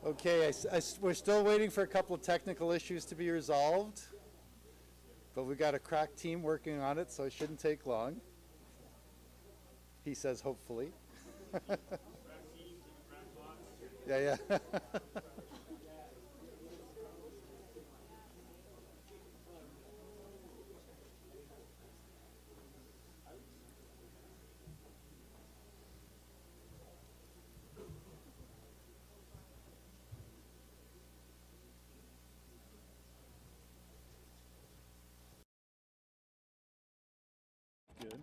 Okay, we're still waiting for a couple of technical issues to be resolved, but we've got a crack team working on it, so it shouldn't take long. He says, hopefully. Yeah, yeah. Good.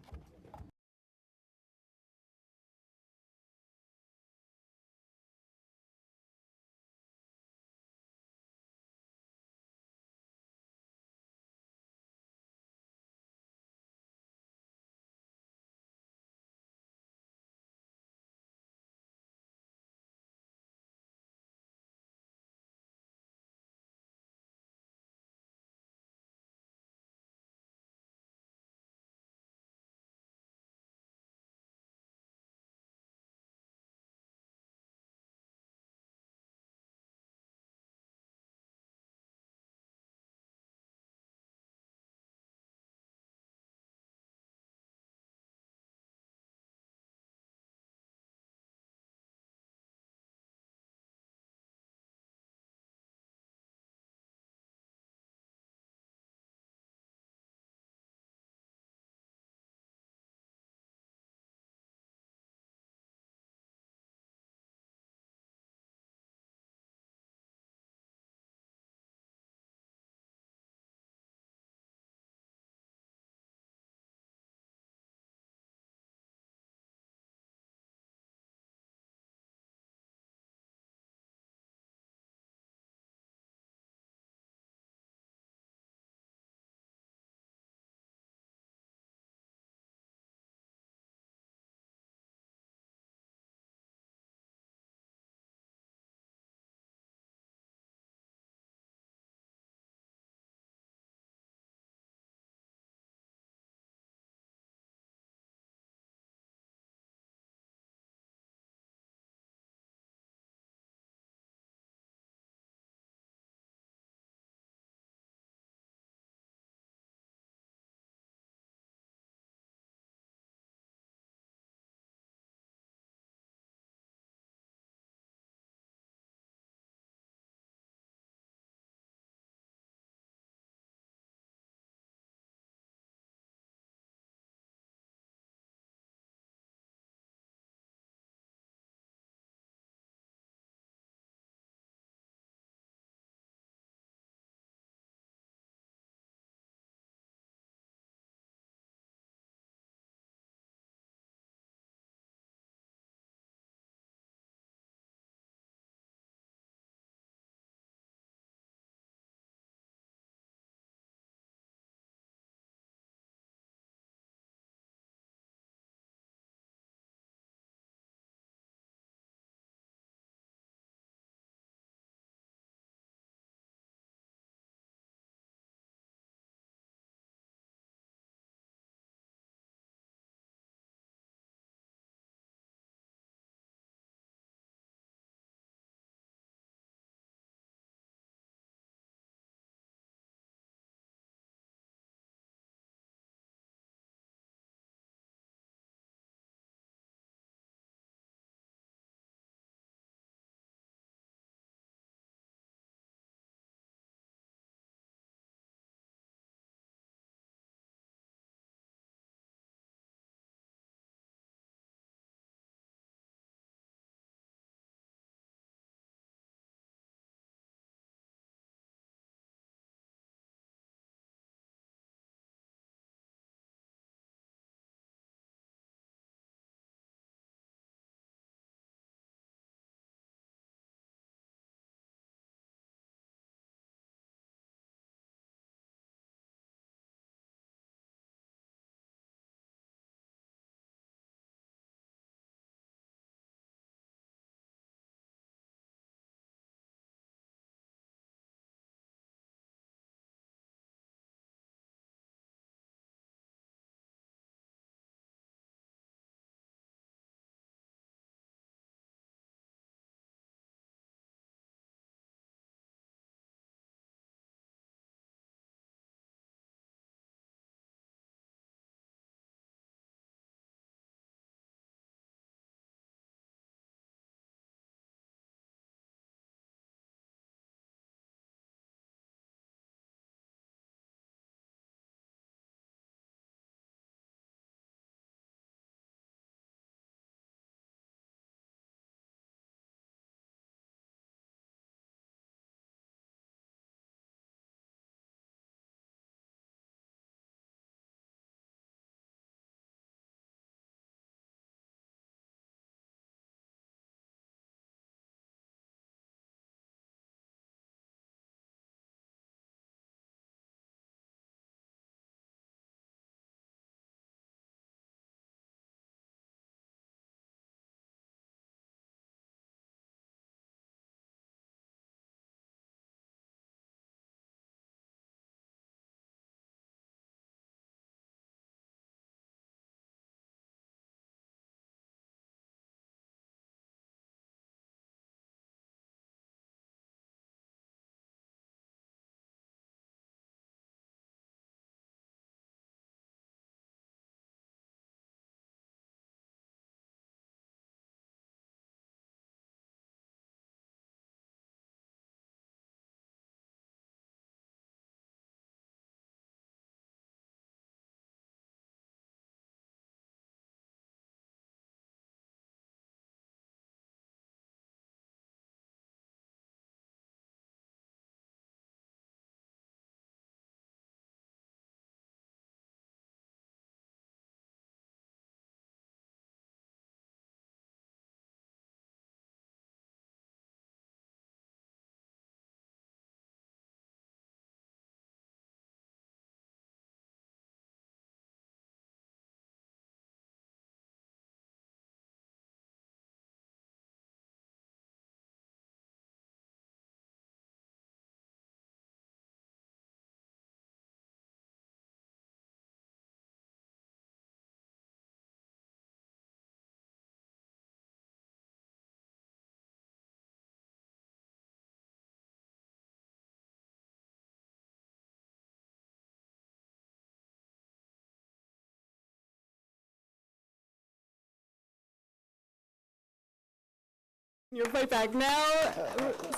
You're right back now.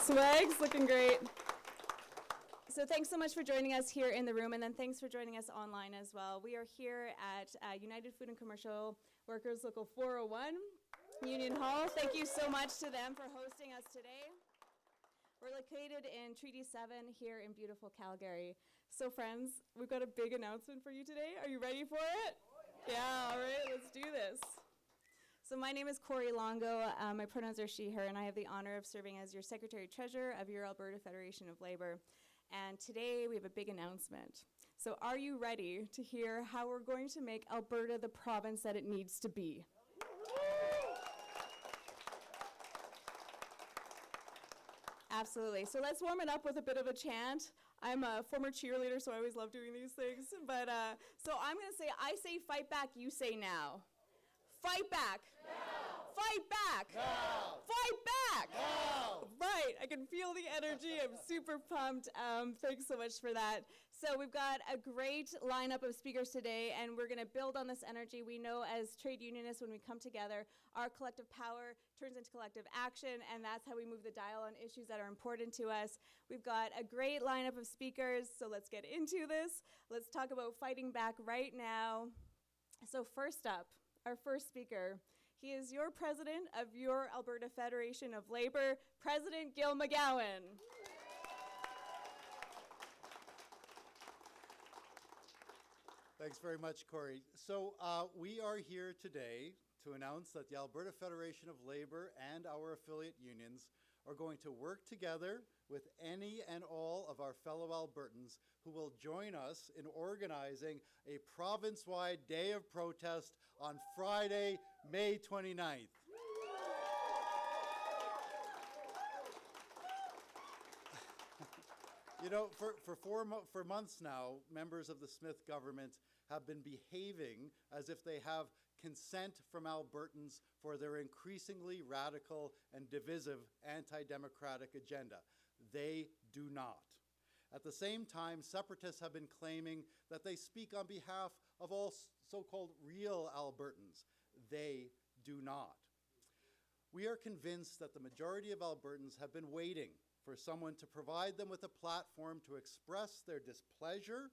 Swag's looking great. So thanks so much for joining us here in the room, and then thanks for joining us online as well. We are here at United Food and Commercial Workers Local 401, Union Hall. Thank you so much to them for hosting us today. We're located in Treaty 7 here in beautiful Calgary. So friends, we've got a big announcement for you today. Are you ready for it? Yeah, all right, let's do this. So my name is Corey Longo. My pronouns are she, her, and I have the honor of serving as your Secretary-Treasurer of your Alberta Federation of Labour. And today we have a big announcement. So are you ready to hear how we're going to make Alberta the province that it needs to be? Absolutely. So let's warm it up with a bit of a chant. I'm a former cheerleader, so I always love doing these things. But so I'm going to say, I say fight back, you say now. Fight back. Now. Fight back. Now. Fight back. Now. Right. I can feel the energy. I'm super pumped. Thanks so much for that. So we've got a great lineup of speakers today, and we're going to build on this energy. We know as trade unionists, when we come together, our collective power turns into collective action, and that's how we move the dial on issues that are important to us. We've got a great lineup of speakers, so let's get into this. Let's talk about fighting back right now. So first up, our first speaker, he is your president of your Alberta Federation of Labour, President Gil McGowan. Thanks very much, Corey. So we are here today to announce that the Alberta Federation of Labour and our affiliate unions are going to work together with any and all of our fellow Albertans who will join us in organizing a province-wide day of protest on Friday, May 29th. You know, for months now, members of the Smith government have been behaving as if they have consent from Albertans for their increasingly radical and divisive anti-democratic agenda. They do not. At the same time, separatists have been claiming that they speak on behalf of all so-called real Albertans. They do not. We are convinced that the majority of Albertans have been waiting for someone to provide them with a platform to express their displeasure,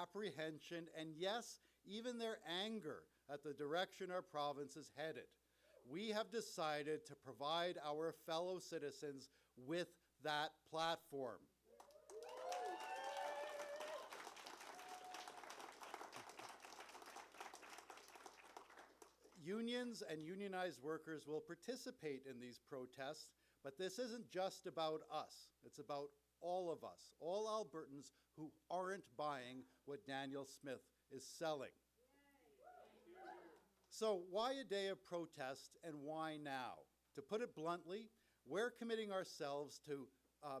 apprehension, and yes, even their anger at the direction our province is headed. We have decided to provide our fellow citizens with that platform. Unions and unionized workers will participate in these protests, but this isn't just about us. It's about all of us, all Albertans who aren't buying what Daniel Smith is selling. So why a day of protest and why now? To put it bluntly, we're committing ourselves to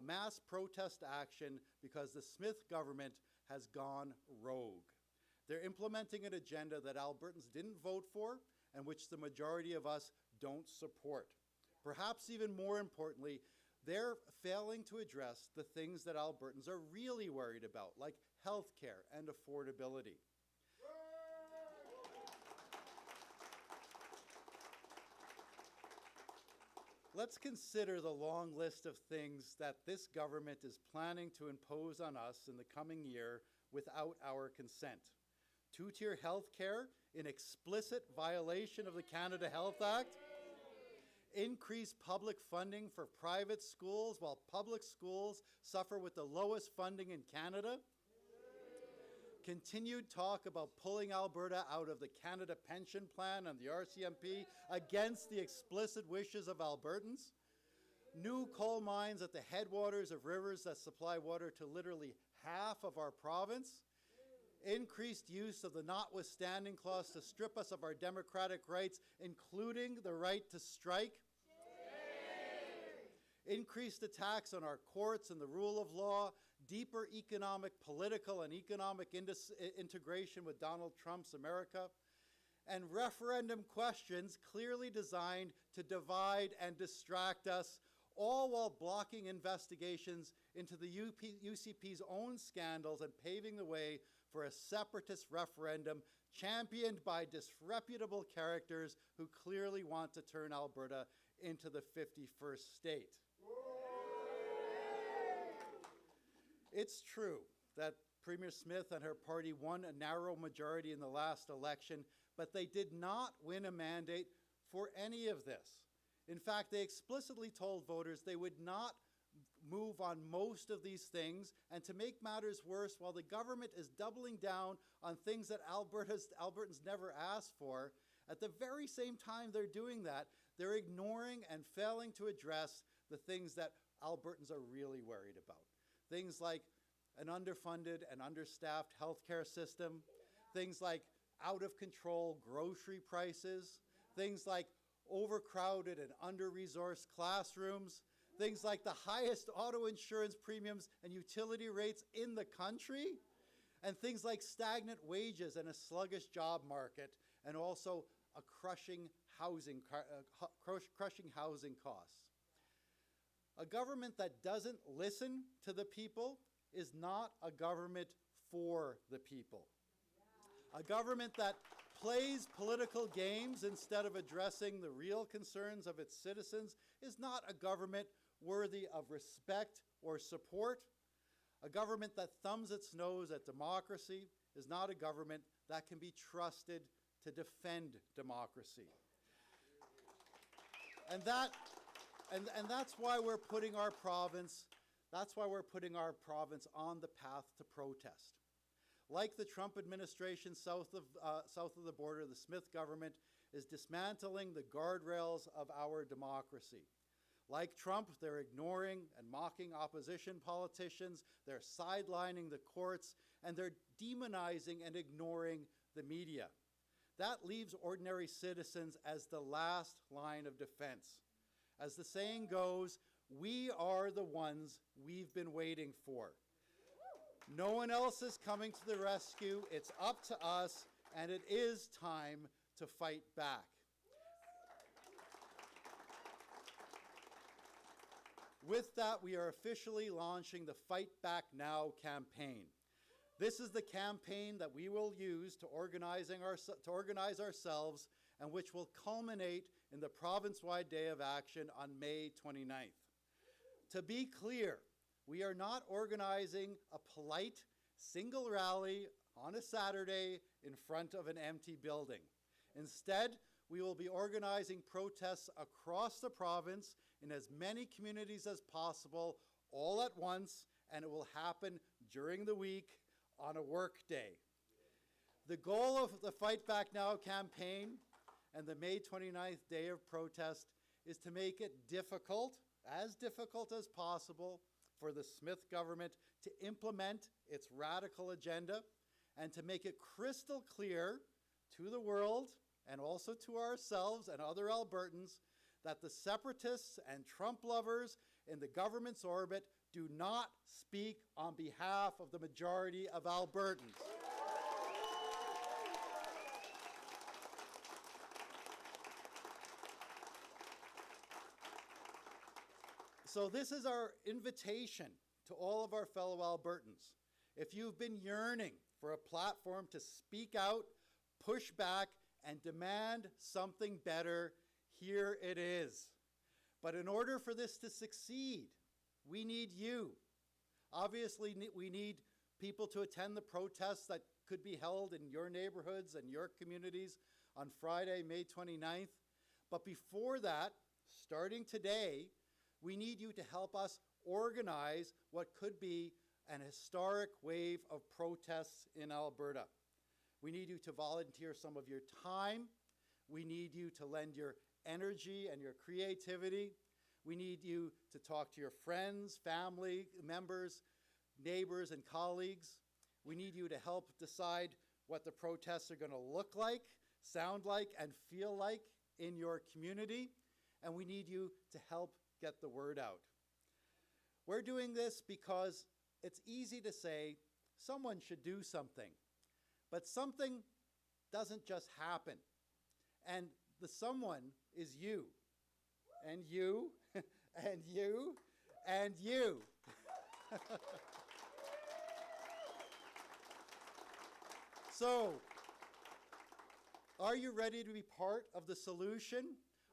mass protest action because the Smith government has gone rogue. They're implementing an agenda that Albertans didn't vote for and which the majority of us don't support. Perhaps even more importantly, they're failing to address the things that Albertans are really worried about, like health care and affordability. Let's consider the long list of things that this government is planning to impose on us in the coming year without our consent. Two-tier health care in explicit violation of the Canada Health Act. Increase public funding for private schools while public schools suffer with the lowest funding in Canada. Continued talk about pulling Alberta out of the Canada Pension Plan and the RCMP against the explicit wishes of Albertans. New coal mines at the headwaters of rivers that supply water to literally half of our province. Increased use of the notwithstanding clause to strip us of our democratic rights, including the right to strike. Increased attacks on our courts and the rule of law, deeper economic, political, and economic integration with Donald Trump's America, and referendum questions clearly designed to divide and distract us, all while blocking investigations into the UCP's own scandals and paving the way for a separatist referendum championed by disreputable characters who clearly want to turn Alberta into the 51st state. It's true that Premier Smith and her party won a narrow majority in the last election, but they did not win a mandate for any of this. In fact, they explicitly told voters they would not move on most of these things, and to make matters worse, while the government is doubling down on things that Albertans never asked for, at the very same time they're doing that, they're ignoring and failing to address the things that Albertans are really worried about. Things like an underfunded and understaffed healthcare system, things like out-of-control grocery prices, things like overcrowded and under-resourced classrooms, things like the highest auto insurance premiums and utility rates in the country, and things like stagnant wages and a sluggish job market, and also a crushing housing costs. A government that doesn't listen to the people is not a government for the people. A government that plays political games instead of addressing the real concerns of its citizens is not a government worthy of respect or support. A government that thumbs its nose at democracy is not a government that can be trusted to defend democracy. And that's why we're putting our province on the path to protest. Like the Trump administration south of the border, the Smith government is dismantling the guardrails of our democracy. Like Trump, they're ignoring and mocking opposition politicians, they're sidelining the courts, and they're demonizing and ignoring the media. That leaves ordinary citizens as the last line of defense. As the saying goes, we are the ones we've been waiting for. No one else is coming to the rescue. It's up to us, and it is time to fight back. With that, we are officially launching the Fight Back Now campaign. This is the campaign that we will use to organize ourselves, and which will culminate in the province-wide Day of Action on May 29th. To be clear, we are not organizing a polite single rally on a Saturday in front of an empty building. Instead, we will be organizing protests across the province in as many communities as possible, all at once, and it will happen during the week on a work day. The goal of the Fight Back Now campaign and the May 29th Day of Protest is to make it difficult as possible, for the Smith government to implement its radical agenda, and to make it crystal clear to the world and also to ourselves and other Albertans that the separatists and Trump lovers in the government's orbit do not speak on behalf of the majority of Albertans. So this is our invitation to all of our fellow Albertans. If you've been yearning for a platform to speak out, push back, and demand something better, here it is. But in order for this to succeed, we need you. Obviously, we need people to attend the protests that could be held in your neighborhoods and your communities on Friday, May 29th. But before that, starting today, we need you to help us organize what could be an historic wave of protests in Alberta. We need you to volunteer some of your time. We need you to lend your energy and your creativity. We need you to talk to your friends, family members, neighbors, and colleagues. We need you to help decide what the protests are going to look like, sound like, and feel like in your community. And we need you to help get the word out. We're doing this because it's easy to say someone should do something, but something doesn't just happen. And the someone is you, and you, and you, and you. So, are you ready to be part of the solution?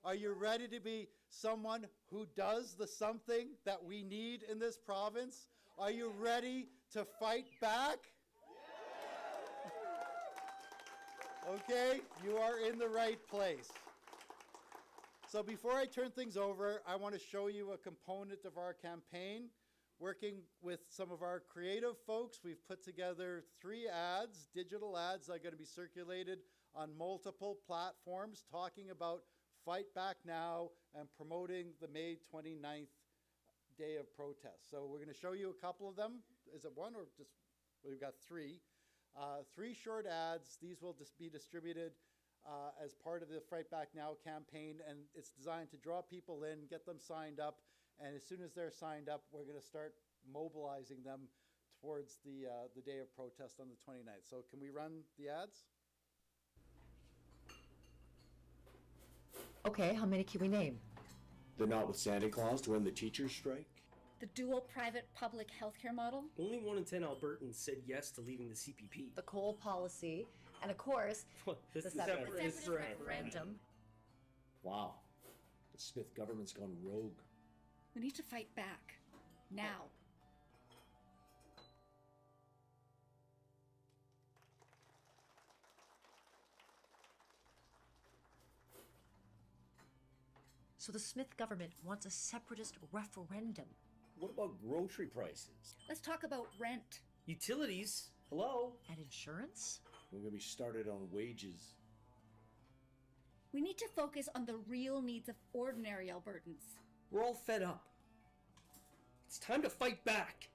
Are you ready to be someone who does the something that we need in this province? Are you ready to fight back? Okay, you are in the right place. So before I turn things over, I want to show you a component of our campaign. Working with some of our creative folks, we've put together 3 ads, digital ads that are going to be circulated on multiple platforms talking about Fight Back Now and promoting the May 29th day of protest. So we're going to show you a couple of them. Is it one or just, well, we've got 3. 3 short ads. These will just be distributed as part of the Fight Back Now campaign, and it's designed to draw people in, get them signed up, and as soon as they're signed up, we're going to start mobilizing them towards the day of protest on the 29th. So can we run the ads? Okay, how many can we name? The Not with Santa Claus to end the teachers' strike. The dual private-public healthcare model. Only 1 in 10 Albertans said yes to leaving the CPP. The coal policy, and of course, The the separatist separatist referendum. Wow, the Smith government's gone rogue. We need to fight back. Now. So the Smith government wants a separatist referendum. What about grocery prices? Let's talk about rent. Utilities? Hello? And insurance? We're going to be started on wages. We need to focus on the real needs of ordinary Albertans. We're all fed up. It's time to fight back.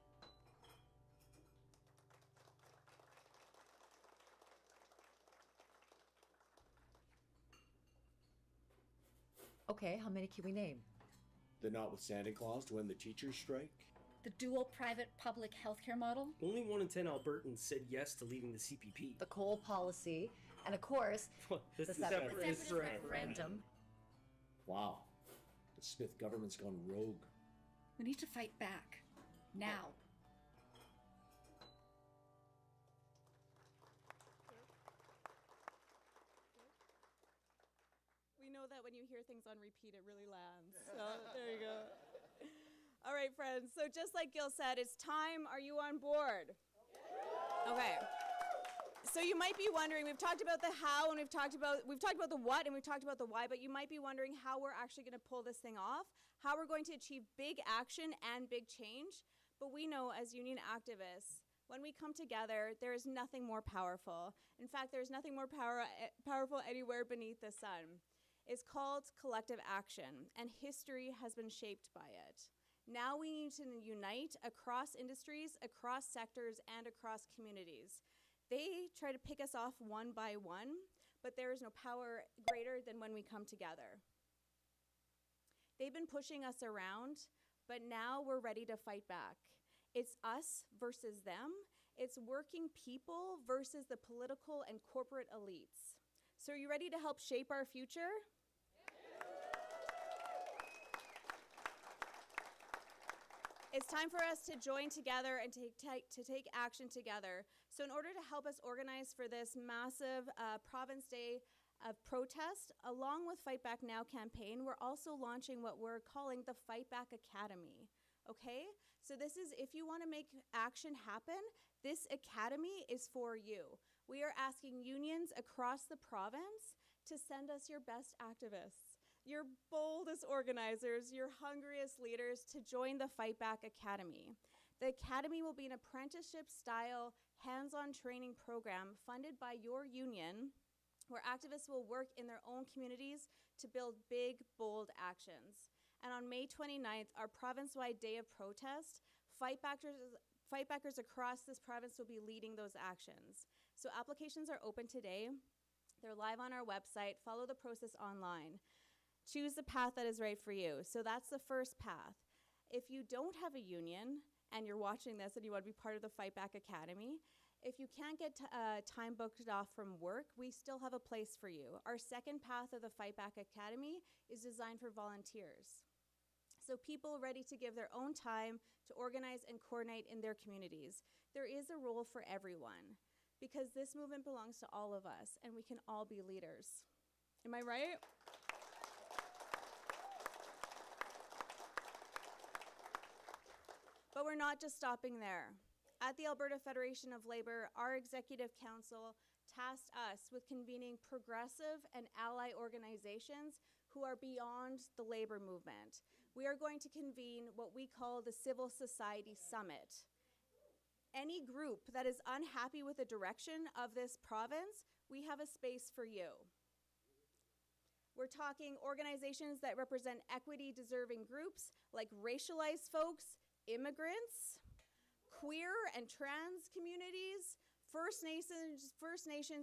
Okay, how many can we name? The Not with Santa Claus to end the teachers' strike. The dual private-public healthcare model. Only 1 in 10 Albertans said yes to leaving the CPP. The coal policy, and of course, The the separatist separatist referendum. referendum. Wow, the Smith government's gone rogue. We need to fight back. Now. We know that when you hear things on repeat, it really lands. So there you go. All right, friends. So just like Gil said, it's time. Are you on board? Okay. So you might be wondering, we've talked about the how and we've talked about the what and we've talked about the why, but you might be wondering how we're actually going to pull this thing off, how we're going to achieve big action and big change. But we know as union activists, when we come together, there is nothing more powerful. In fact, there's nothing more powerful anywhere beneath the sun. It's called collective action, and history has been shaped by it. Now we need to unite across industries, across sectors, and across communities. They try to pick us off one by one, but there is no power greater than when we come together. They've been pushing us around, but now we're ready to fight back. It's us versus them. It's working people versus the political and corporate elites. So are you ready to help shape our future? It's time for us to join together and to take action together. So in order to help us organize for this massive Province Day of protest, along with Fight Back Now campaign, we're also launching what we're calling the Fight Back Academy. Okay? So this is, if you want to make action happen, this academy is for you. We are asking unions across the province to send us your best activists, your boldest organizers, your hungriest leaders to join the Fight Back Academy. The academy will be an apprenticeship-style, hands-on training program funded by your union, where activists will work in their own communities to build big, bold actions. And on May 29th, our province-wide day of protest, Fightbackers across this province will be leading those actions. So applications are open today. They're live on our website. Follow the process online. Choose the path that is right for you. So that's the first path. If you don't have a union and you're watching this and you want to be part of the Fight Back Academy, if you can't get time booked off from work, we still have a place for you. Our second path of the Fight Back Academy is designed for volunteers. So people ready to give their own time to organize and coordinate in their communities. There is a role for everyone because this movement belongs to all of us and we can all be leaders. Am I right? But we're not just stopping there. At the Alberta Federation of Labour, our Executive Council tasked us with convening progressive and ally organizations who are beyond the labor movement. We are going to convene what we call the Civil Society Summit. Any group that is unhappy with the direction of this province, we have a space for you. We're talking organizations that represent equity-deserving groups like racialized folks, immigrants, queer and trans communities, First Nations,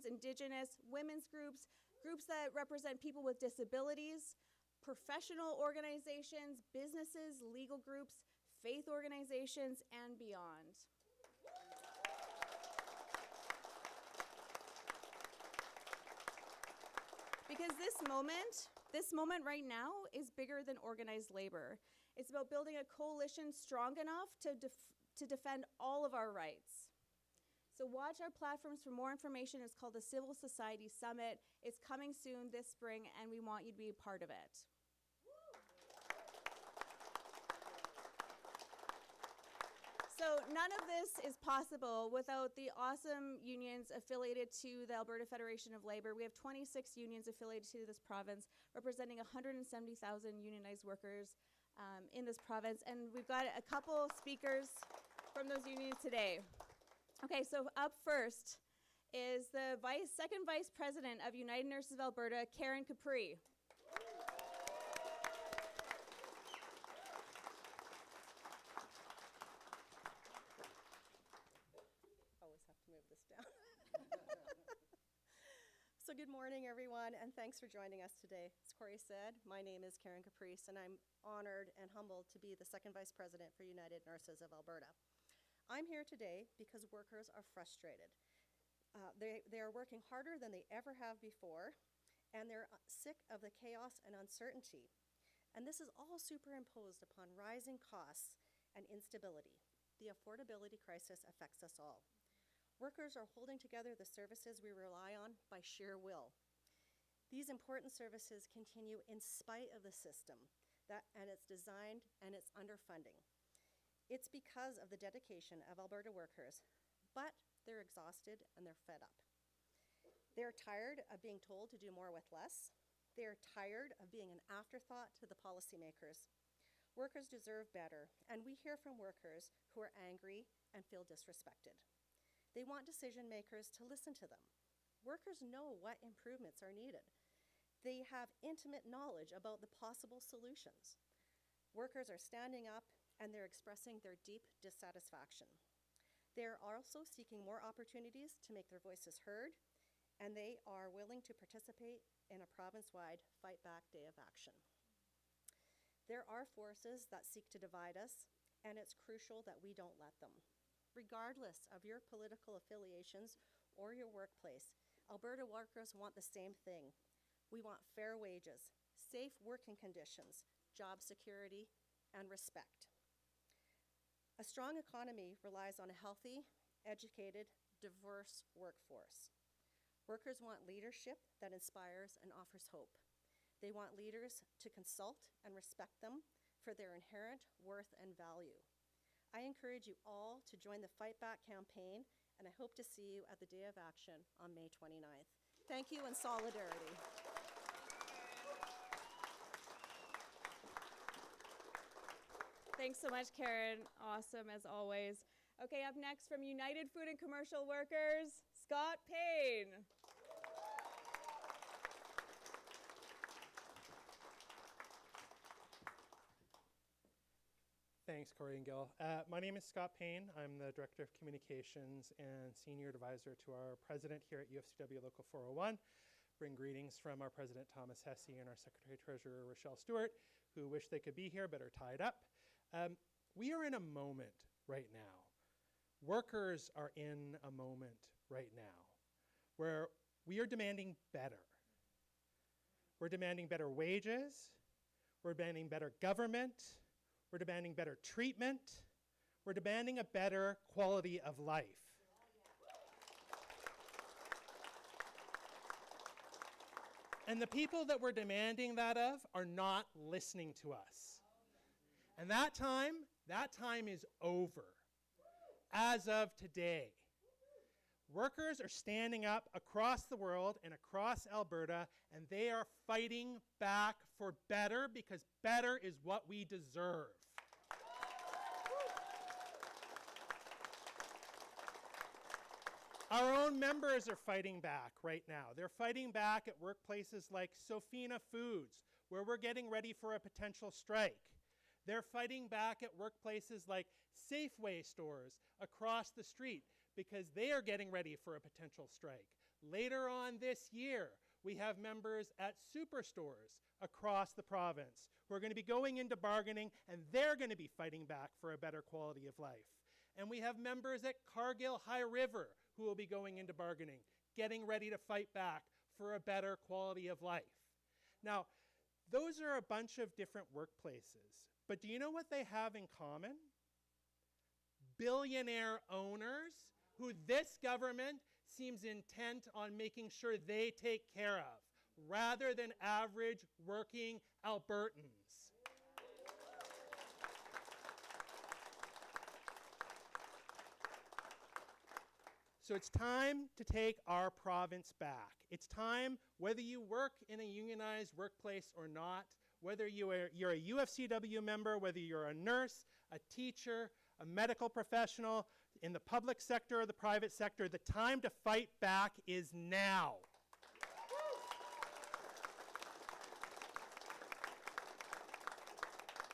Indigenous, women's groups, groups that represent people with disabilities, professional organizations, businesses, legal groups, faith organizations, and beyond. Because this moment right now is bigger than organized labor. It's about building a coalition strong enough to defend all of our rights. So watch our platforms for more information. It's called the Civil Society Summit. It's coming soon this spring, and we want you to be a part of it. So none of this is possible without the awesome unions affiliated to the Alberta Federation of Labour. We have 26 unions affiliated to this province, representing 170,000 unionized workers in this province. And we've got a couple speakers from those unions today. Okay, so up first is the second Vice President of United Nurses of Alberta, Karen Capri. Always have to move this down. So good morning, everyone, and thanks for joining us today. As Corey said, my name is Karen Caprice, and I'm honored and humbled to be the second Vice President for United Nurses of Alberta. I'm here today because workers are frustrated. They are working harder than they ever have before, and they're sick of the chaos and uncertainty. And this is all superimposed upon rising costs and instability. The affordability crisis affects us all. Workers are holding together the services we rely on by sheer will. These important services continue in spite of the system and its design and its underfunding. It's because of the dedication of Alberta workers, but they're exhausted and they're fed up. They're tired of being told to do more with less. They're tired of being an afterthought to the policymakers. Workers deserve better, and we hear from workers who are angry and feel disrespected. They want decision makers to listen to them. Workers know what improvements are needed. They have intimate knowledge about the possible solutions. Workers are standing up and they're expressing their deep dissatisfaction. They're also seeking more opportunities to make their voices heard, and they are willing to participate in a province-wide Fight Back Day of Action. There are forces that seek to divide us, and it's crucial that we don't let them. Regardless of your political affiliations or your workplace, Alberta workers want the same thing. We want fair wages, safe working conditions, job security, and respect. A strong economy relies on a healthy, educated, diverse workforce. Workers want leadership that inspires and offers hope. They want leaders to consult and respect them for their inherent worth and value. I encourage you all to join the Fight Back campaign, and I hope to see you at the Day of Action on May 29th. Thank you and solidarity. Thanks so much, Karen. Awesome as always. Okay, up next from United Food and Commercial Workers, Scott Payne. Thanks, Corey and Gil. My name is Scott Payne. I'm the Director of Communications and Senior Advisor to our President here at UFCW Local 401. Bring greetings from our President Thomas Hesse and our Secretary-Treasurer Rochelle Stewart, who wish they could be here but are tied up. We are in a moment right now. Workers are in a moment right now where we are demanding better. We're demanding better wages. We're demanding better government. We're demanding better treatment. We're demanding a better quality of life. And the people that we're demanding that of are not listening to us. And that time, That time is over. As of today, workers are standing up across the world and across Alberta, and they are fighting back for better, because better is what we deserve. Our own members are fighting back right now. They're fighting back at workplaces like Sofina Foods, where we're getting ready for a potential strike. They're fighting back at workplaces like Safeway stores across the street, because they are getting ready for a potential strike. Later on this year, we have members at superstores across the province who are going to be going into bargaining, and they're going to be fighting back for a better quality of life. And we have members at Cargill High River who will be going into bargaining, getting ready to fight back for a better quality of life. Now, those are a bunch of different workplaces, but do you know what they have in common? Billionaire owners who this government seems intent on making sure they take care of, rather than average working Albertans. So it's time to take our province back. It's time, whether you work in a unionized workplace or not, whether you're a UFCW member, whether you're a nurse, a teacher, a medical professional, in the public sector or the private sector, the time to fight back is now.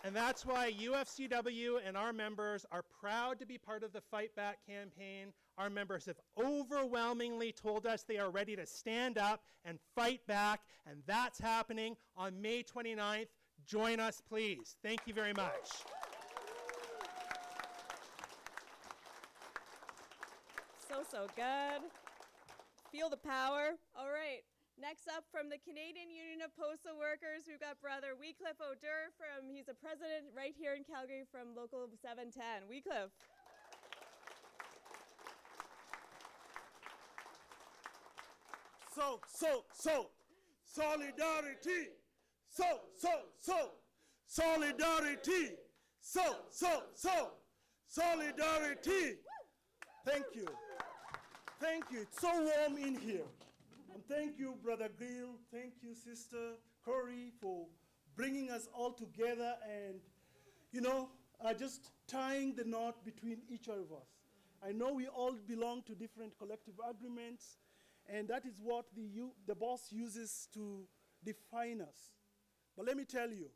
And that's why UFCW and our members are proud to be part of the Fight Back campaign. Our members have overwhelmingly told us they are ready to stand up and fight back, and that's happening on May 29th. Join us, please. Thank you very much. So good. Feel the power. All right. Next up, from the Canadian Union of Postal Workers, we've got Brother Wycliffe O'Dur he's a president right here in Calgary from Local 710. Wycliffe. Solidarity. Solidarity. Solidarity. Thank you. Thank you. It's so warm in here. And thank you, Brother Gill. Thank you, Sister Corey, for bringing us all together and, just tying the knot between each of us. I know we all belong to different collective agreements, and that is what the boss uses to define us. But let me tell you,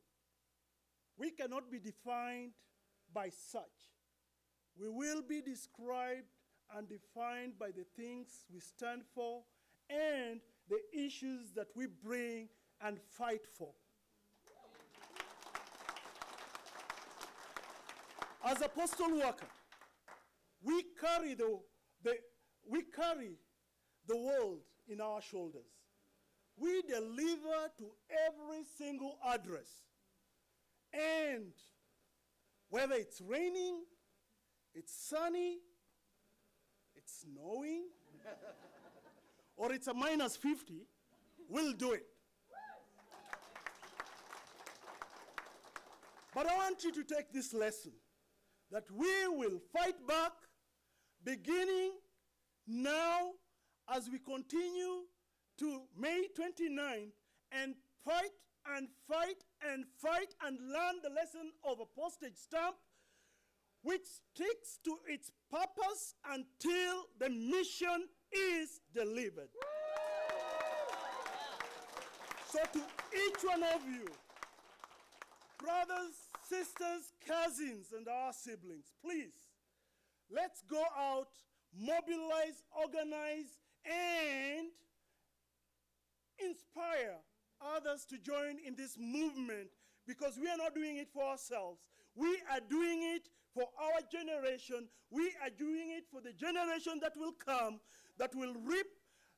we cannot be defined by such. We will be described and defined by the things we stand for and the issues that we bring and fight for. As a postal worker, we carry the world in our shoulders. We deliver to every single address. And whether it's raining, it's sunny, it's snowing, or it's a -50, we'll do it. But I want you to take this lesson, that we will fight back beginning now as we continue to May 29th and fight and fight and fight and learn the lesson of a postage stamp which sticks to its purpose until the mission is delivered. So to each one of you, brothers, sisters, cousins, and our siblings, please, let's go out, mobilize, organize, and inspire others to join in this movement, because we are not doing it for ourselves. We are doing it for our generation. We are doing it for the generation that will come, that will reap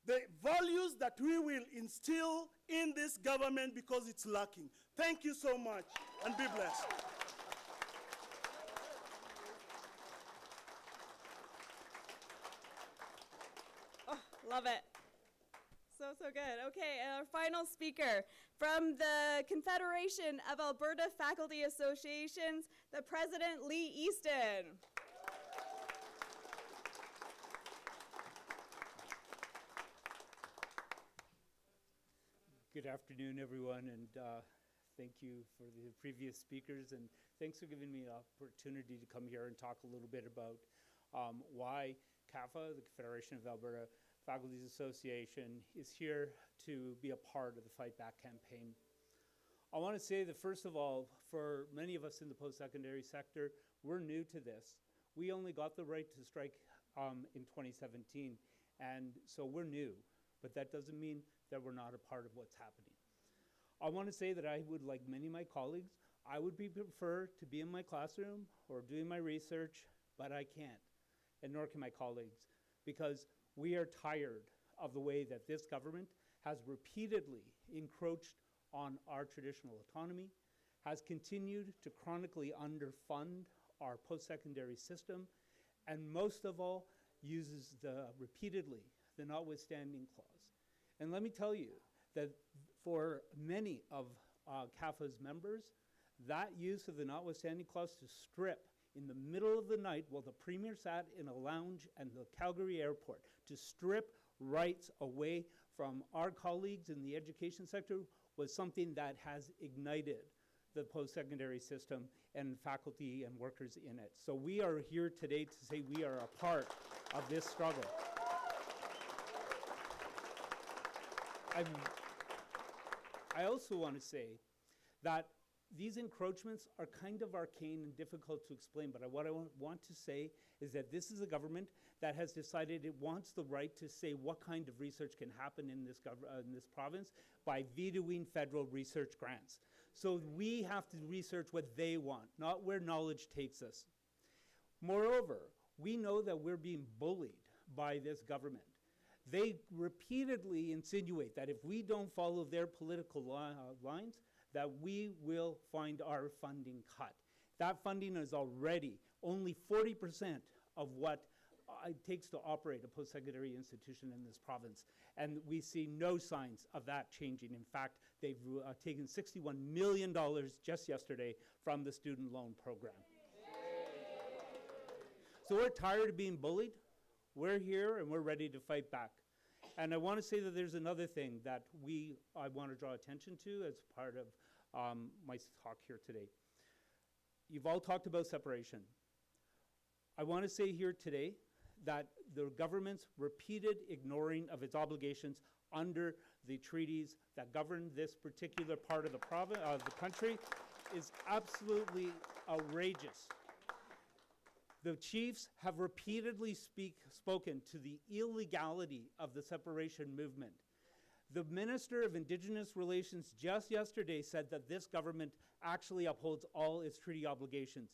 the values that we will instill in this government because it's lacking. Thank you so much, and be blessed. Oh, love it. so good. Okay, and our final speaker from the Confederation of Alberta Faculty Associations, the President Lee Easton. Good afternoon, everyone, and thank you for the previous speakers, and thanks for giving me the opportunity to come here and talk a little bit about why CAFA, the Confederation of Alberta Faculties Association, is here to be a part of the Fight Back campaign. I want to say that, first of all, for many of us in the post-secondary sector, we're new to this. We only got the right to strike in 2017, and so we're new, but that doesn't mean that we're not a part of what's happening. I want to say that I would, like many of my colleagues, I would prefer to be in my classroom or doing my research, but I can't, and nor can my colleagues, because we are tired of the way that this government has repeatedly encroached on our traditional autonomy, has continued to chronically underfund our post-secondary system, and most of all, uses repeatedly the notwithstanding clause. And let me tell you that for many of CAFA's members, that use of the notwithstanding clause to strip in the middle of the night while the Premier sat in a lounge at the Calgary airport, to strip rights away from our colleagues in the education sector was something that has ignited the post-secondary system and faculty and workers in it. So we are here today to say we are a part of this struggle. I also want to say that these encroachments are kind of arcane and difficult to explain, but what I want to say is that this is a government that has decided it wants the right to say what kind of research can happen in this province by vetoing federal research grants. So we have to research what they want, not where knowledge takes us. Moreover, we know that we're being bullied by this government. They repeatedly insinuate that if we don't follow their political lines, that we will find our funding cut. That funding is already only 40% of what it takes to operate a post-secondary institution in this province. And we see no signs of that changing. In fact, they've taken $61 million just yesterday from the student loan program. So we're tired of being bullied. We're here and we're ready to fight back. And I want to say that there's another thing that I want to draw attention to as part of my talk here today. You've all talked about separation. I want to say here today that the government's repeated ignoring of its obligations under the treaties that govern this particular part of the country is absolutely outrageous. The chiefs have repeatedly spoken to the illegality of the separation movement. The Minister of Indigenous Relations just yesterday said that this government actually upholds all its treaty obligations.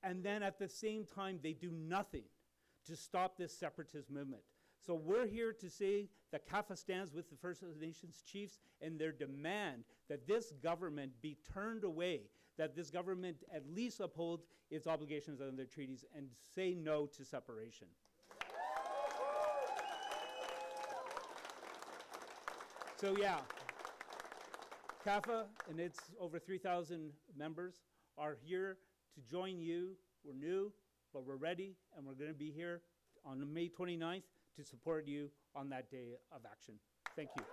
And then at the same time, they do nothing to stop this separatist movement. So we're here to say that CAFA stands with the First Nations chiefs in their demand that this government be turned away, that this government at least uphold its obligations under their treaties and say no to separation. So yeah, CAFA and its over 3,000 members are here to join you. We're new, but we're ready, and we're going to be here on May 29th to support you on that day of action. Thank you.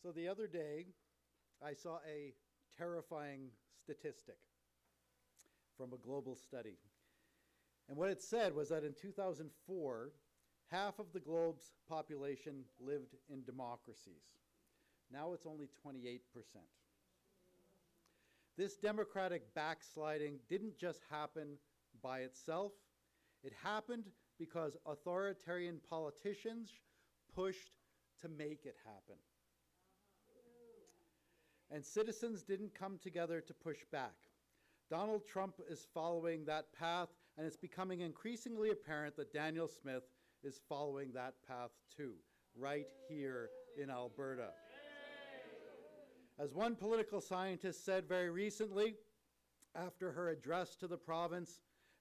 So the other day, I saw a terrifying statistic from a global study. And what it said was that in 2004, half of the globe's population lived in democracies. Now it's only 28%. This democratic backsliding didn't just happen by itself. It happened because authoritarian politicians pushed to make it happen. And citizens didn't come together to push back. Donald Trump is following that path, and it's becoming increasingly apparent that Daniel Smith is following that path too, right here in Alberta. As one political scientist said very recently, after her address to the province,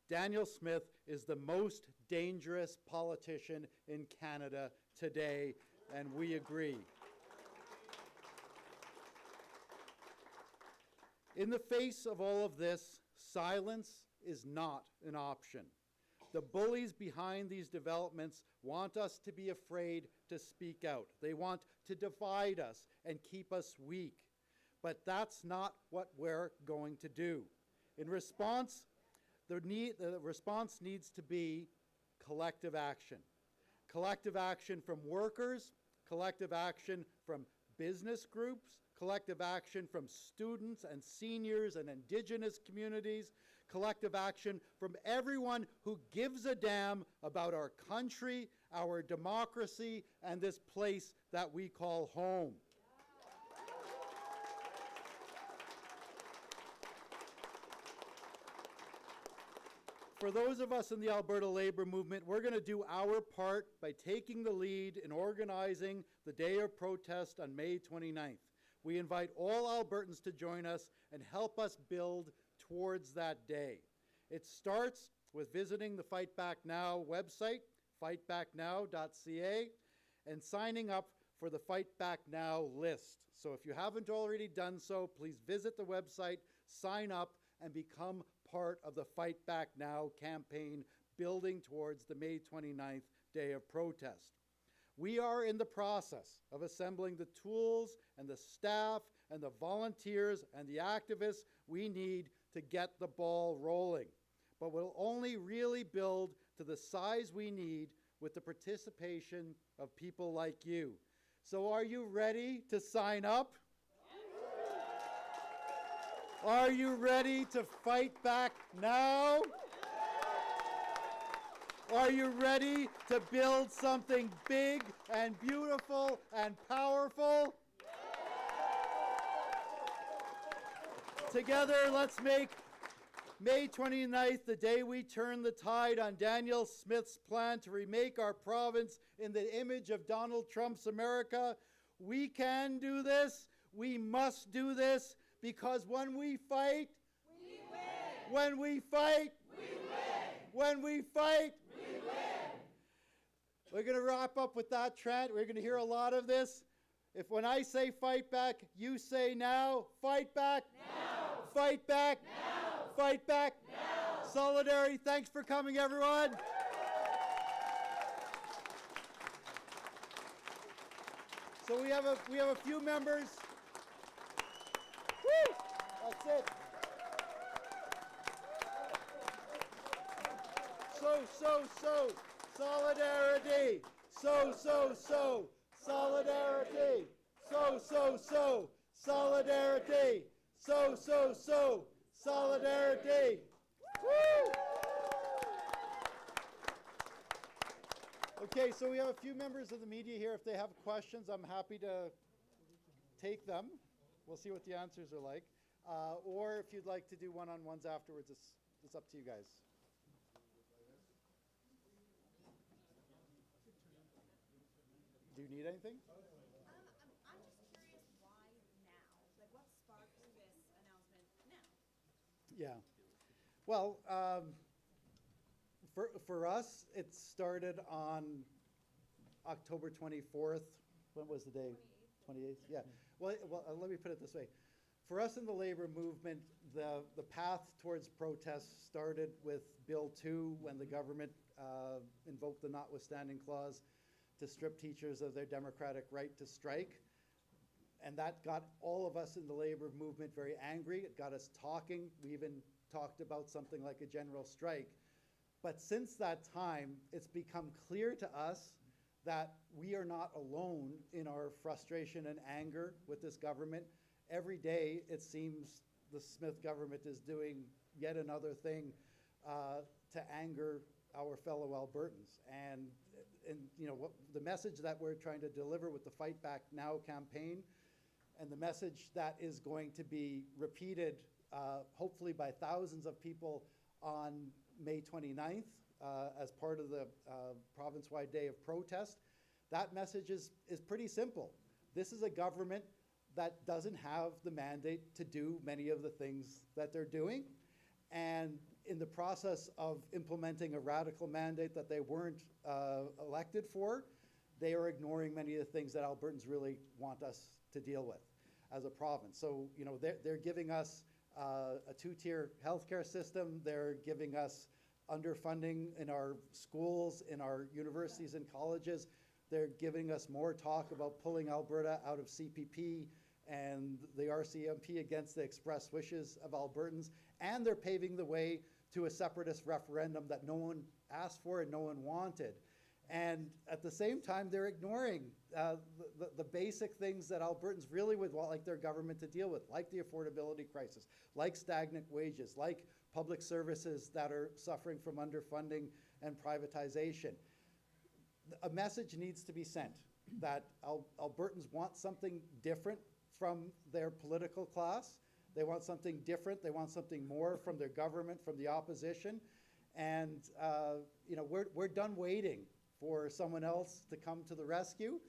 Danielle Smith is the most dangerous politician in Canada today, and we agree. In the face of all of this, silence is not an option. The bullies behind these developments want us to be afraid to speak out. They want to divide us and keep us weak. But that's not what we're going to do. In response, the response needs to be collective action. Collective action from workers, collective action from business groups, collective action from students and seniors and Indigenous communities, collective action from everyone who gives a damn about our country, our democracy, and this place that we call home. For those of us in the Alberta labor movement, we're going to do our part by taking the lead in organizing the day of protest on May 29th. We invite all Albertans to join us and help us build towards that day. It starts with visiting the Fight Back Now website, fightbacknow.ca, and signing up for the Fight Back Now list. So if you haven't already done so, please visit the website, sign up, and become part of the Fight Back Now campaign building towards the May 29th day of protest. We are in the process of assembling the tools and the staff and the volunteers and the activists we need to get the ball rolling. But we'll only really build to the size we need with the participation of people like you. So are you ready to sign up? Are you ready to fight back now? Are you ready to build something big and beautiful and powerful? Together, let's make May 29th the day we turn the tide on Danielle Smith's plan to remake our province in the image of Donald Trump's America. We can do this. We must do this. Because when we fight, we win. When we fight, we win. When we fight, we win. We're going to wrap up with that chant. We're going to hear a lot of this. If when I say fight back, you say now, fight back. Now. Fight back. Now. Fight back. Now. Solidarity. Thanks for coming, everyone. So we have a few members. Woo! That's it. So, solidarity. So, solidarity. So, solidarity. So, solidarity. Woo! Okay, so we have a few members of the media here. If they have questions, I'm happy to take them. We'll see what the answers are like. Or if you'd like to do one-on-ones afterwards, it's up to you guys. Do you need anything? I'm just curious why now? Like, what sparked this announcement now? Yeah. Well, for us, it started on October 24th. When was the day? 28th? Yeah. Well, let me put it this way. For us in the labor movement, the path towards protest started with Bill 2 when the government invoked the notwithstanding clause to strip teachers of their democratic right to strike. And that got all of us in the labor movement very angry. It got us talking. We even talked about something like a general strike. But since that time, it's become clear to us that we are not alone in our frustration and anger with this government. Every day, it seems the Smith government is doing yet another thing to anger our fellow Albertans. And you know, the message that we're trying to deliver with the Fight Back Now campaign, and the message that is going to be repeated hopefully by thousands of people on May 29th as part of the province-wide day of protest, that message is pretty simple. This is a government that doesn't have the mandate to do many of the things that they're doing. And in the process of implementing a radical mandate that they weren't elected for, they are ignoring many of the things that Albertans really want us to deal with as a province. So, you know, they're giving us a two-tier healthcare system. They're giving us underfunding in our schools, in our universities and colleges. They're giving us more talk about pulling Alberta out of CPP and the RCMP against the express wishes of Albertans. And they're paving the way to a separatist referendum that no one asked for and no one wanted. And at the same time, they're ignoring the basic things that Albertans really would want like their government to deal with, like the affordability crisis, like stagnant wages, like public services that are suffering from underfunding and privatization. A message needs to be sent that Albertans want something different from their political class. They want something different. They want something more from their government, from the opposition. And you know, we're done waiting for someone else to come to the rescue.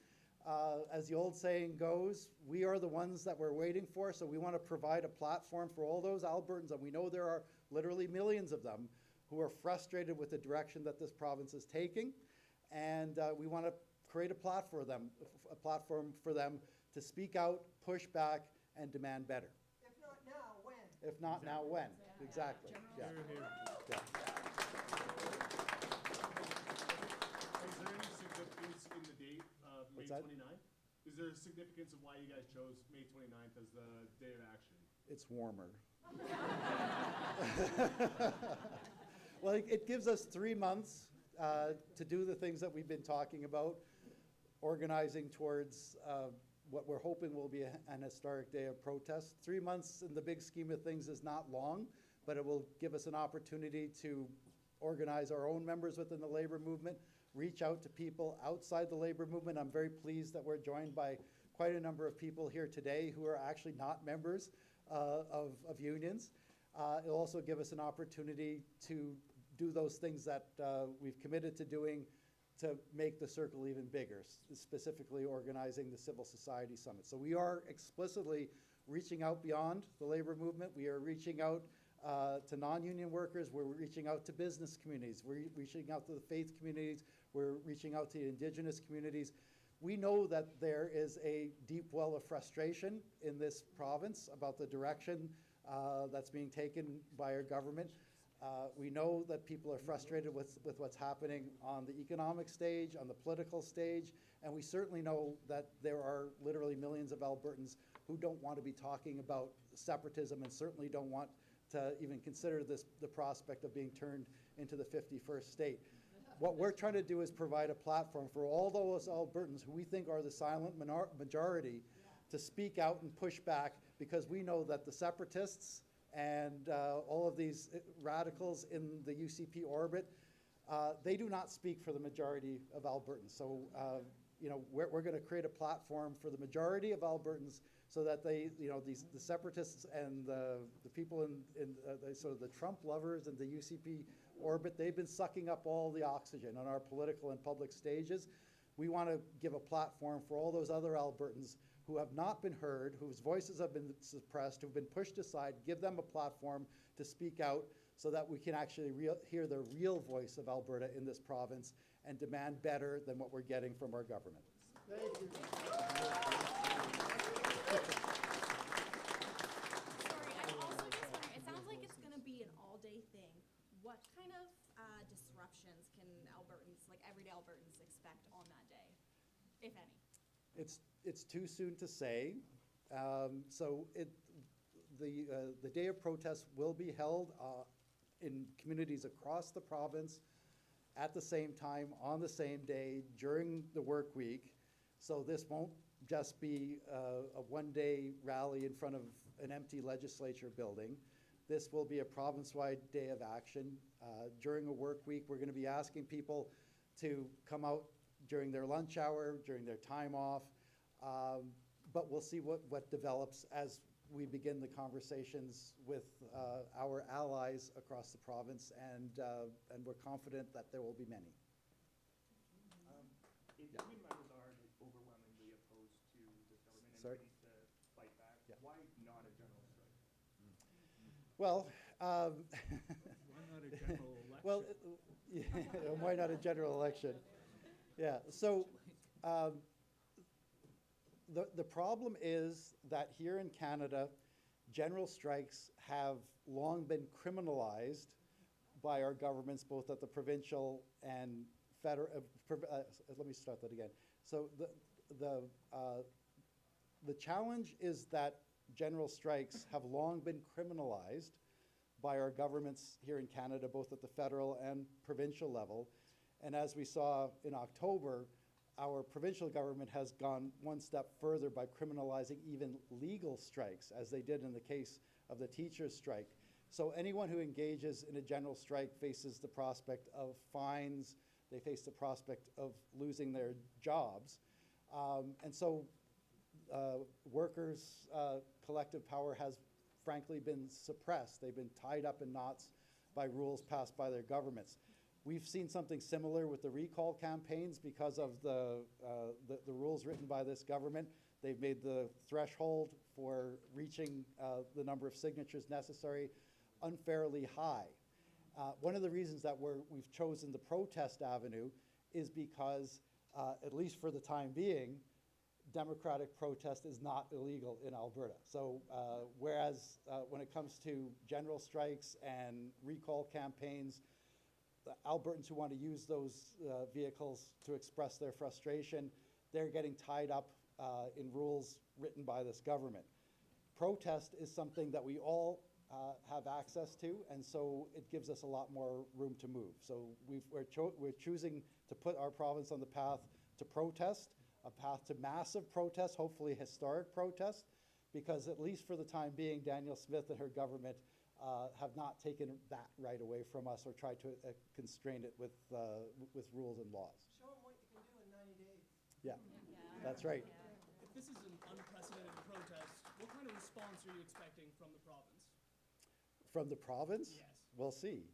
As the old saying goes, we are the ones that we're waiting for, so we want to provide a platform for all those Albertans, and we know there are literally millions of them who are frustrated with the direction that this province is taking, and we want to create a platform for them to speak out, push back, and demand better. If not now, when? If not now, when? Exactly. Yeah. Yeah. Is there any significance in the date of May What's that? 29th? Is there a significance of why you guys chose May 29th as the day of action? It's warmer. Well, it gives us 3 months to do the things that we've been talking about, organizing towards what we're hoping will be an historic day of protest. 3 months in the big scheme of things is not long, but it will give us an opportunity to organize our own members within the labor movement, reach out to people outside the labor movement. I'm very pleased that we're joined by quite a number of people here today who are actually not members of unions. It'll also give us an opportunity to do those things that we've committed to doing to make the circle even bigger, specifically organizing the Civil Society Summit. So we are explicitly reaching out beyond the labor movement. We are reaching out to non-union workers. We're reaching out to business communities. We're reaching out to the faith communities. We're reaching out to the Indigenous communities. We know that there is a deep well of frustration in this province about the direction that's being taken by our government. We know that people are frustrated with what's happening on the economic stage, on the political stage, and we certainly know that there are literally millions of Albertans who don't want to be talking about separatism and certainly don't want to even consider the prospect of being turned into the 51st state. What we're trying to do is provide a platform for all those Albertans who we think are the silent majority to speak out and push back, because we know that the separatists and all of these radicals in the UCP orbit, they do not speak for the majority of Albertans. So, you know, we're going to create a platform for the majority of Albertans so that they, you know, the separatists and the people in sort of the Trump lovers and the UCP orbit, they've been sucking up all the oxygen on our political and public stages. We want to give a platform for all those other Albertans who have not been heard, whose voices have been suppressed, who've been pushed aside, give them a platform to speak out so that we can actually hear the real voice of Alberta in this province and demand better than what we're getting from our government. Thank you. Sorry, I'm also just wondering, it sounds like it's going to be an all-day thing. What kind of disruptions can Albertans, like everyday Albertans, expect on that day, if any? It's too soon to say. So the day of protest will be held in communities across the province at the same time, on the same day, during the work week. So this won't just be a one-day rally in front of an empty legislature building. This will be a province-wide day of action. During a work week, we're going to be asking people to come out during their lunch hour, during their time off, but we'll see what develops as we begin the conversations with our allies across the province, and we're confident that there will be many. Union members are overwhelmingly opposed to this government and Sorry? ready to fight Well, Why not a general election? well, yeah, why not a general election? Yeah, so the problem is that here in Canada, general strikes have long been criminalized by our governments, both at the provincial and federal. Let me start that again. So the challenge is that general strikes have long been criminalized by our governments here in Canada, both at the federal and provincial level. And as we saw in October, our provincial government has gone one step further by criminalizing even legal strikes, as they did in the case of the teachers' strike. So anyone who engages in a general strike faces the prospect of fines, they face the prospect of losing their jobs. And so workers' collective power has frankly been suppressed. They've been tied up in knots by rules passed by their governments. We've seen something similar with the recall campaigns because of the rules written by this government. They've made the threshold for reaching the number of signatures necessary unfairly high. One of the reasons that we've chosen the protest avenue is because, at least for the time being, democratic protest is not illegal in Alberta. So whereas when it comes to general strikes and recall campaigns, the Albertans who want to use those vehicles to express their frustration, they're getting tied up in rules written by this government. Protest is something that we all have access to, and so it gives us a lot more room to move. So we're choosing to put our province on the path to protest, a path to massive protest, hopefully historic protest, because at least for the time being, Danielle Smith and her government have not taken that right away from us or tried to constrain it with rules and laws. Show them what you can do in 90 days. Yeah, that's right. If this is an unprecedented protest, what kind of response are you expecting from the province? From the province? Yes. We'll see.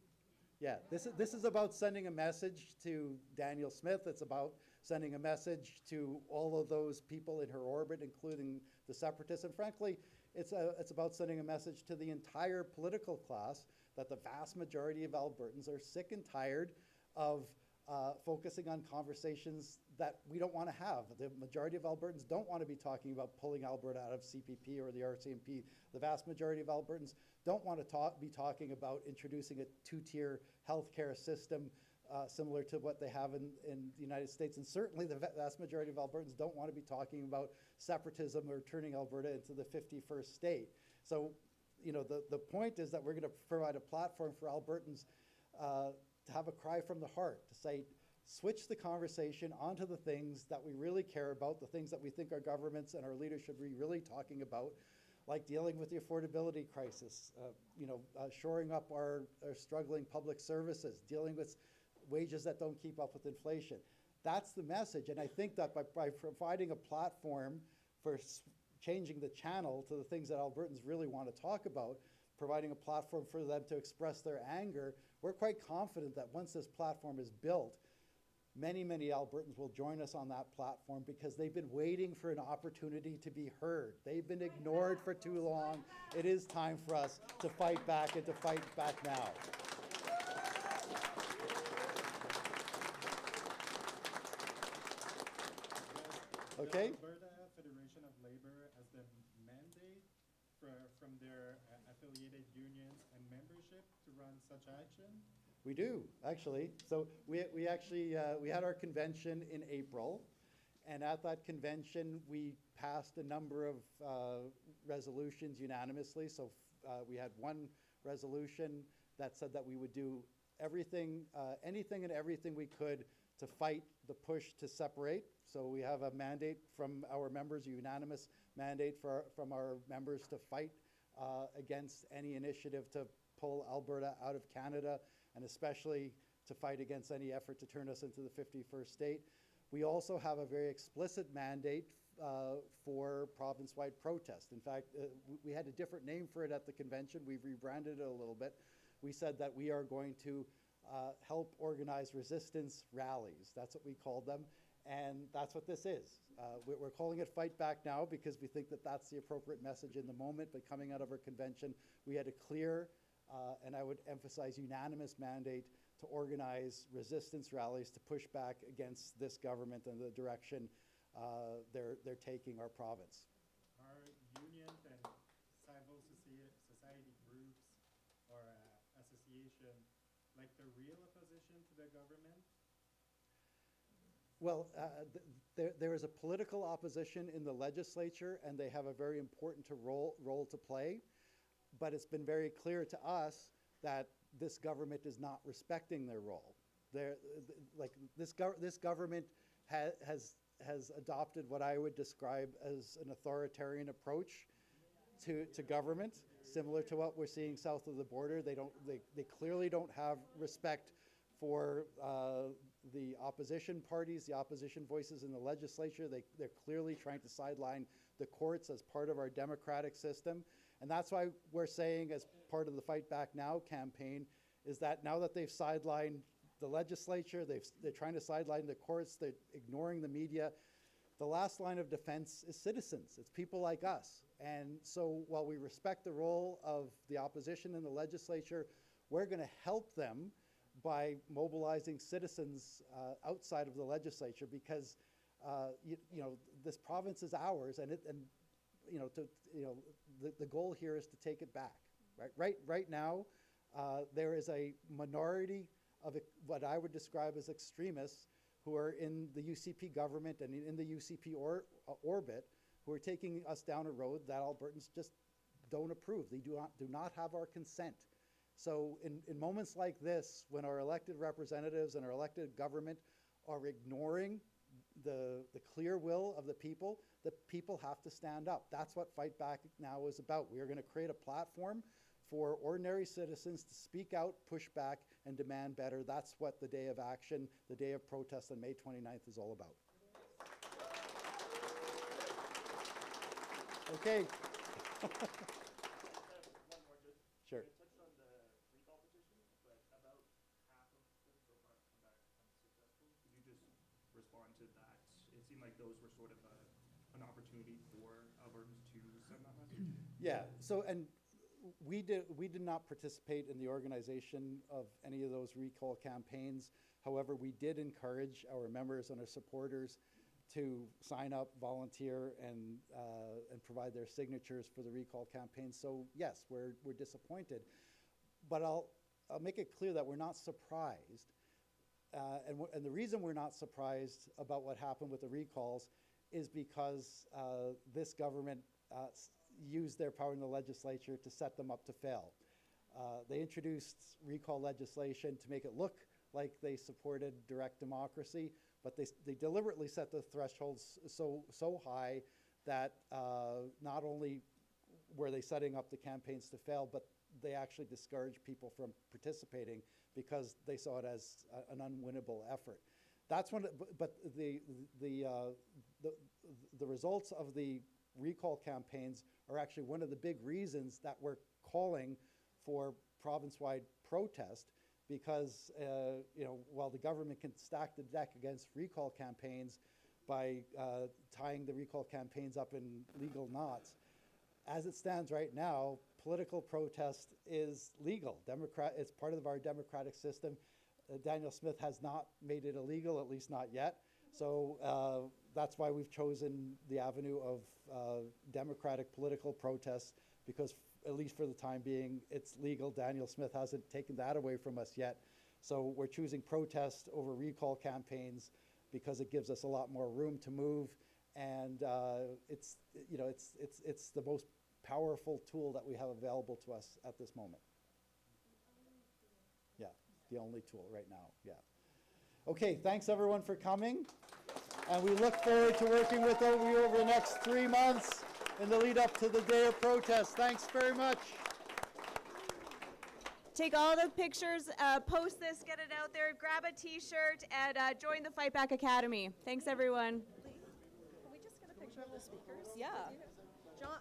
Yeah, this is about sending a message to Danielle Smith. It's about sending a message to all of those people in her orbit, including the separatists. And frankly, it's about sending a message to the entire political class that the vast majority of Albertans are sick and tired of focusing on conversations that we don't want to have. The majority of Albertans don't want to be talking about pulling Alberta out of CPP or the RCMP. The vast majority of Albertans don't want to be talking about introducing a two-tier healthcare system similar to what they have in the United States. And certainly the vast majority of Albertans don't want to be talking about separatism or turning Alberta into the 51st state. So, you know, the point is that we're going to provide a platform for Albertans to have a cry from the heart, to say, switch the conversation onto the things that we really care about, the things that we think our governments and our leaders should be really talking about, like dealing with the affordability crisis, shoring up our struggling public services, dealing with wages that don't keep up with inflation. That's the message, and I think that by providing a platform for changing the channel to the things that Albertans really want to talk about, providing a platform for them to express their anger, we're quite confident that once this platform is built, many, many Albertans will join us on that platform because they've been waiting for an opportunity to be heard. They've been ignored for too long. It is time for us to fight back and to fight back now. Okay? Alberta Federation of Labor as the mandate from their affiliated unions and membership to run such action? We do, actually. So we actually we had our convention in April, and at that convention we passed a number of resolutions unanimously. So we had one resolution that said that we would do everything, anything and everything we could to fight the push to separate. So we have a mandate from our members, a unanimous mandate from our members to fight against any initiative to pull Alberta out of Canada, and especially to fight against any effort to turn us into the 51st state. We also have a very explicit mandate for province-wide protest. In fact, we had a different name for it at the convention. We've rebranded it a little bit. We said that we are going to help organize resistance rallies. That's what we called them. And that's what this is. We're calling it Fight Back Now because we think that that's the appropriate message in the moment. But coming out of our convention, we had a clear, and I would emphasize unanimous mandate to organize resistance rallies to push back against this government and the direction they're taking our province. Are unions and civil society groups or association like the real opposition to the government? Well, there is a political opposition in the legislature, and they have a very important role to play. But it's been very clear to us that this government is not respecting their role. This government has adopted what I would describe as an authoritarian approach to government, similar to what we're seeing south of the border. They clearly don't have respect for the opposition parties, the opposition voices in the legislature. They're clearly trying to sideline the courts as part of our democratic system. And that's why we're saying, as part of the Fight Back Now campaign, is that now that they've sidelined the legislature, they're trying to sideline the courts, they're ignoring the media, the last line of defense is citizens. It's people like us. And so while we respect the role of the opposition in the legislature, we're going to help them by mobilizing citizens outside of the legislature, because this province is ours, and the goal here is to take it back. Right now, there is a minority of what I would describe as extremists who are in the UCP government and in the UCP orbit, who are taking us down a road that Albertans just don't approve. They do not have our consent. So in moments like this, when our elected representatives and our elected government are ignoring the clear will of the people have to stand up. That's what Fight Back Now is about. We are going to create a platform for ordinary citizens to speak out, push back, and demand better. That's what the day of action, the day of protest on May 29th is all about. Okay. Sure. Respond to that. It seemed like those were sort of an opportunity for Albertans to send that message. Yeah. So, and we did not participate in the organization of any of those recall campaigns. However, we did encourage our members and our supporters to sign up, volunteer, and provide their signatures for the recall campaign. So yes, we're disappointed, but I'll make it clear that we're not surprised. And the reason we're not surprised about what happened with the recalls is because this government used their power in the legislature to set them up to fail. They introduced recall legislation to make it look like they supported direct democracy, but they deliberately set the thresholds so high that not only were they setting up the campaigns to fail, but they actually discouraged people from participating because they saw it as an unwinnable effort. That's one. But the results of the recall campaigns are actually one of the big reasons that we're calling for province-wide protest, because while the government can stack the deck against recall campaigns by tying the recall campaigns up in legal knots, as it stands right now, political protest is legal. It's part of our democratic system. Daniel Smith has not made it illegal, at least not yet. So that's why we've chosen the avenue of democratic political protest, because at least for the time being, it's legal. Daniel Smith hasn't taken that away from us yet. So we're choosing protest over recall campaigns because it gives us a lot more room to move, and it's the most powerful tool that we have available to us at this moment. Yeah, the only tool right now, yeah. Okay, thanks everyone for coming. And we look forward to working with you over the next 3 months in the lead up to the day of protest. Thanks very much. Take all the pictures, post this, get it out there, grab a t-shirt, and join the Fight Back Academy. Thanks everyone. Please, can we just get a picture of the speakers? Yeah. John,